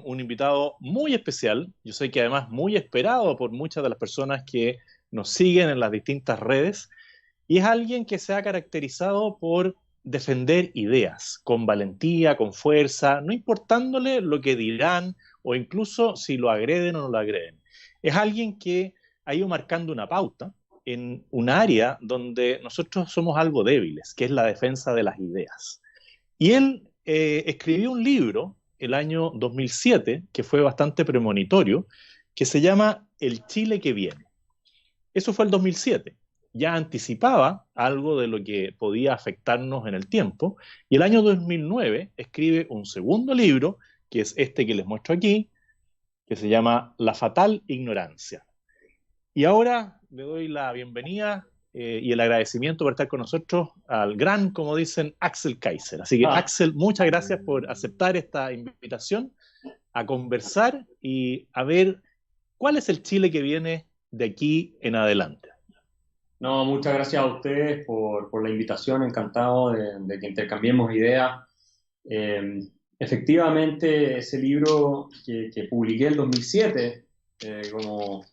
un invitado muy especial, yo sé que además muy esperado por muchas de las personas que nos siguen en las distintas redes, y es alguien que se ha caracterizado por defender ideas con valentía, con fuerza, no importándole lo que dirán o incluso si lo agreden o no lo agreden. Es alguien que ha ido marcando una pauta en un área donde nosotros somos algo débiles, que es la defensa de las ideas. Y él escribió un libro el año 2007 que fue bastante premonitorio, que se llama El Chile que viene. Eso fue el 2007. Ya anticipaba algo de lo que podía afectarnos en el tiempo. Y el año 2009 escribe un segundo libro, que es este que les muestro aquí, que se llama La fatal ignorancia. Y ahora le doy la bienvenida y el agradecimiento por estar con nosotros al gran, como dicen, Axel Kaiser. Así que, Ah, Axel, muchas gracias por aceptar esta invitación a conversar y a ver cuál es el Chile que viene de aquí en adelante. no, muchas gracias a ustedes por la invitación, encantado de que intercambiemos ideas. Eh, Efectivamente, ese libro que publiqué en 2007, como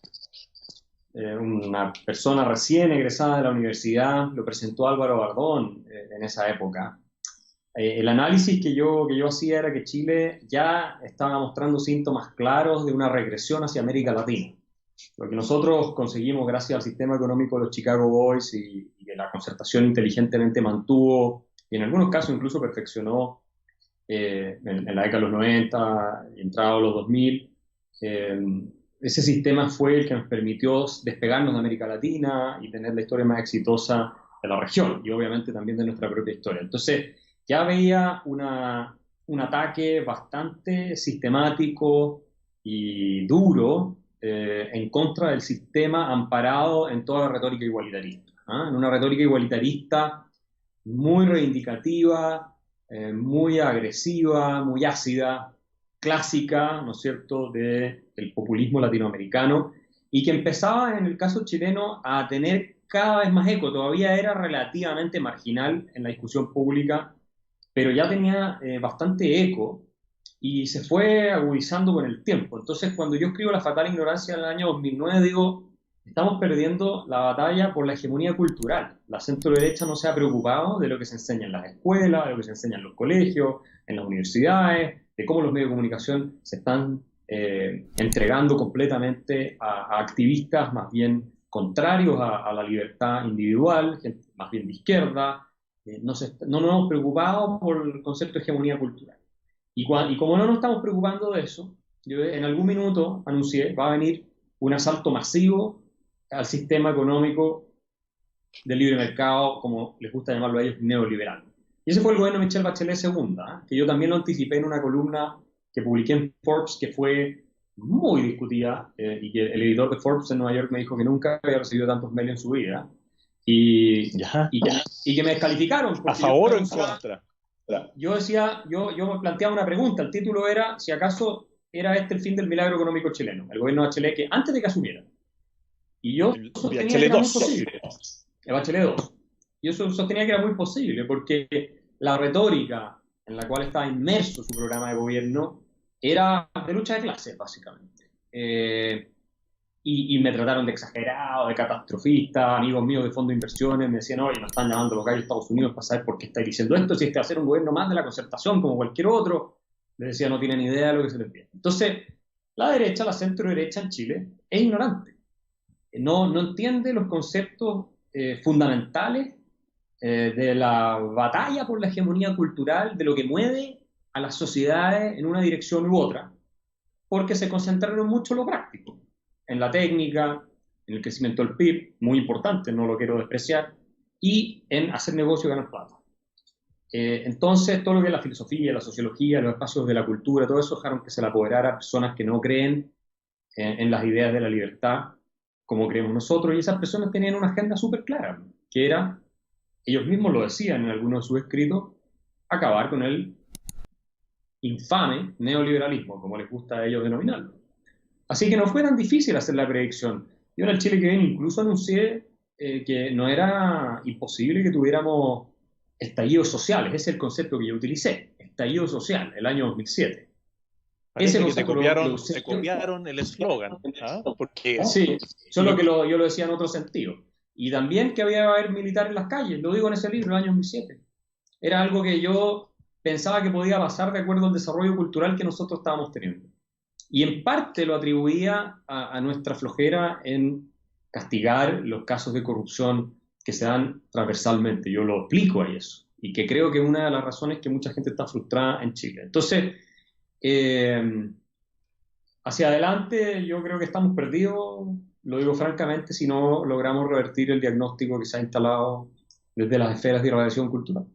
una persona recién egresada de la universidad, lo presentó Álvaro Bardón en esa época. El análisis que yo hacía era que Chile ya estaba mostrando síntomas claros de una regresión hacia América Latina. Lo que nosotros conseguimos gracias al sistema económico de los Chicago Boys y que la concertación inteligentemente mantuvo y en algunos casos incluso perfeccionó en la década de los 90, entrado los 2000, eh, ese sistema fue el que nos permitió despegarnos de América Latina y tener la historia más exitosa de la región y obviamente también de nuestra propia historia. Entonces, ya veía un ataque bastante sistemático y duro en contra del sistema amparado en toda la retórica igualitarista. ¿Ah? En una retórica igualitarista muy reivindicativa, muy agresiva, muy ácida, clásica, ¿no es cierto?, del populismo latinoamericano y que empezaba en el caso chileno a tener cada vez más eco. Todavía era relativamente marginal en la discusión pública, pero ya tenía bastante eco y se fue agudizando con el tiempo. Entonces, cuando yo escribo La fatal ignorancia en el año 2009, digo, estamos perdiendo la batalla por la hegemonía cultural. La centro derecha no se ha preocupado de lo que se enseña en las escuelas, de lo que se enseña en los colegios, en las universidades, de cómo los medios de comunicación se están entregando completamente a activistas más bien contrarios a la libertad individual, gente más bien de izquierda. No nos hemos preocupado por el concepto de hegemonía cultural. Y como no nos estamos preocupando de eso, yo en algún minuto anuncié, va a venir un asalto masivo al sistema económico del libre mercado, como les gusta llamarlo a ellos, neoliberal. Y ese fue el gobierno de Michelle Bachelet segunda, ¿eh? Que yo también lo anticipé en una columna que publiqué en Forbes, que fue muy discutida, y que el editor de Forbes en Nueva York me dijo que nunca había recibido tantos mails en su vida, y, ¿Ya? y, y que me descalificaron, ¿A porque yo favor o en preguntaba, contra? yo decía, yo me planteaba una pregunta, el título era si acaso era este el fin del milagro económico chileno, el gobierno de Bachelet, que antes de que asumiera. Y yo El sostenía que Bachelet era muy 2. posible, el Bachelet 2. Yo sostenía que era muy posible, porque la retórica en la cual estaba inmerso su programa de gobierno era de lucha de clases, básicamente. Y me trataron de exagerado, de catastrofista, amigos míos de fondo de inversiones me decían, oye, nos están llamando los gallos de Estados Unidos para saber por qué estáis diciendo esto, si este va a ser un gobierno más de la concertación como cualquier otro. Les decía, no tienen idea de lo que se les pide. Entonces, la derecha, la centro derecha en Chile, es ignorante. No entiende los conceptos fundamentales de la batalla por la hegemonía cultural, de lo que mueve a las sociedades en una dirección u otra, porque se concentraron mucho en lo práctico, en la técnica, en el crecimiento del PIB, muy importante, no lo quiero despreciar, y en hacer negocio y ganar plata. Entonces, todo lo que es la filosofía, la sociología, los espacios de la cultura, todo eso dejaron que se le apoderara a personas que no creen en las ideas de la libertad como creemos nosotros, y esas personas tenían una agenda súper clara, que era, ellos mismos lo decían en algunos de sus escritos, acabar con el infame neoliberalismo, como les gusta a ellos denominarlo. Así que no fue tan difícil hacer la predicción. Yo en el Chile que viene incluso anuncié que no era imposible que tuviéramos estallidos sociales, ese es el concepto que yo utilicé, estallido social, el año 2007. Parece Ese que concepto lo usé te yo. copiaron el eslogan, ¿ah? Porque Sí, solo que yo lo decía en otro sentido. Y también que había que haber militar en las calles, lo digo en ese libro, el año 2007. Era algo que yo pensaba que podía pasar de acuerdo al desarrollo cultural que nosotros estábamos teniendo. Y en parte lo atribuía a nuestra flojera en castigar los casos de corrupción que se dan transversalmente. Yo lo explico ahí eso. Y que creo que es una de las razones que mucha gente está frustrada en Chile. Entonces, eh, hacia adelante yo creo que estamos perdidos, lo digo francamente, si no logramos revertir el diagnóstico que se ha instalado desde las esferas de irradiación cultural.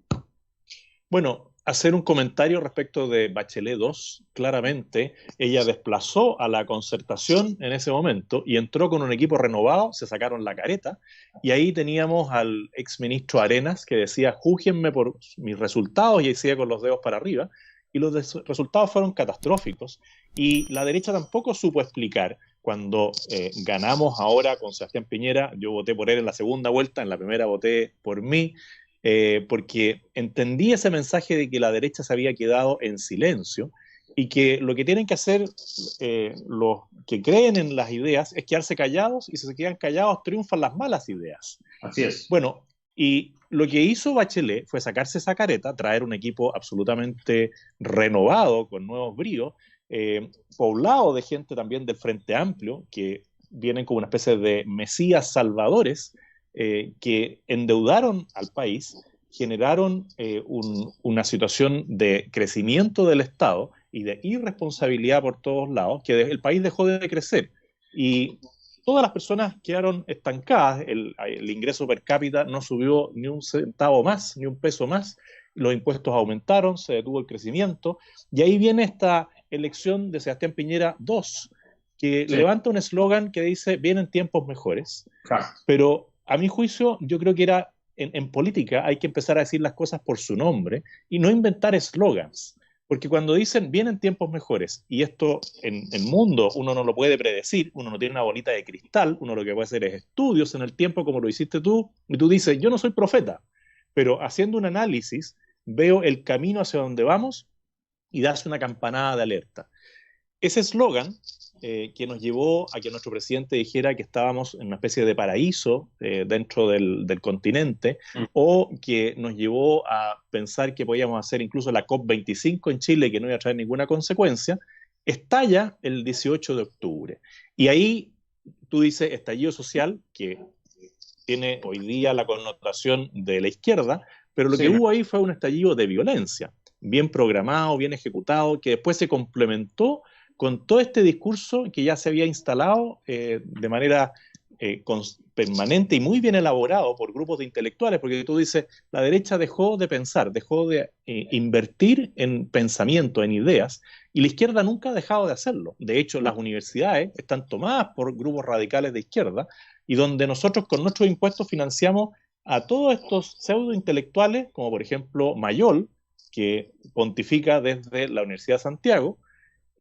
bueno, hacer un comentario respecto de Bachelet 2, claramente, ella desplazó a la Concertación en ese momento y entró con un equipo renovado, se sacaron la careta, y ahí teníamos al exministro Arenas que decía, júguenme por mis resultados, y decía con los dedos para arriba, y los resultados fueron catastróficos, y la derecha tampoco supo explicar. Cuando ganamos ahora con Sebastián Piñera, yo voté por él en la segunda vuelta, en la primera voté por mí, porque entendí ese mensaje de que la derecha se había quedado en silencio y que lo que tienen que hacer los que creen en las ideas es quedarse callados, y si se quedan callados triunfan las malas ideas. Así es. Bueno, y lo que hizo Bachelet fue sacarse esa careta, traer un equipo absolutamente renovado, con nuevos bríos, poblado de gente también del Frente Amplio, que vienen como una especie de mesías salvadores, que endeudaron al país, generaron una situación de crecimiento del Estado y de irresponsabilidad por todos lados, que el país dejó de crecer. Y todas las personas quedaron estancadas, el ingreso per cápita no subió ni un centavo más, ni un peso más, los impuestos aumentaron, se detuvo el crecimiento, y ahí viene esta elección de Sebastián Piñera 2, que Sí, levanta un eslogan que dice, vienen tiempos mejores, exacto. pero a mi juicio yo creo que era, en política hay que empezar a decir las cosas por su nombre y no inventar eslogans. Porque cuando dicen vienen tiempos mejores, y esto en el mundo uno no lo puede predecir, uno no tiene una bolita de cristal, uno lo que puede hacer es estudios en el tiempo como lo hiciste tú, y tú dices, yo no soy profeta, pero haciendo un análisis veo el camino hacia donde vamos y das una campanada de alerta. Ese eslogan que nos llevó a que nuestro presidente dijera que estábamos en una especie de paraíso dentro del continente, o que nos llevó a pensar que podíamos hacer incluso la COP25 en Chile, que no iba a traer ninguna consecuencia, estalla el 18 de octubre. Y ahí tú dices estallido social, que tiene hoy día la connotación de la izquierda, pero lo que Sí, hubo ahí fue un estallido de violencia, bien programado, bien ejecutado, que después se complementó con todo este discurso que ya se había instalado de manera permanente y muy bien elaborado por grupos de intelectuales, porque tú dices, la derecha dejó de pensar, dejó de invertir en pensamiento, en ideas, y la izquierda nunca ha dejado de hacerlo. De hecho, las universidades están tomadas por grupos radicales de izquierda, y donde nosotros con nuestros impuestos financiamos a todos estos pseudo intelectuales, como por ejemplo Mayol, que pontifica desde la Universidad de Santiago,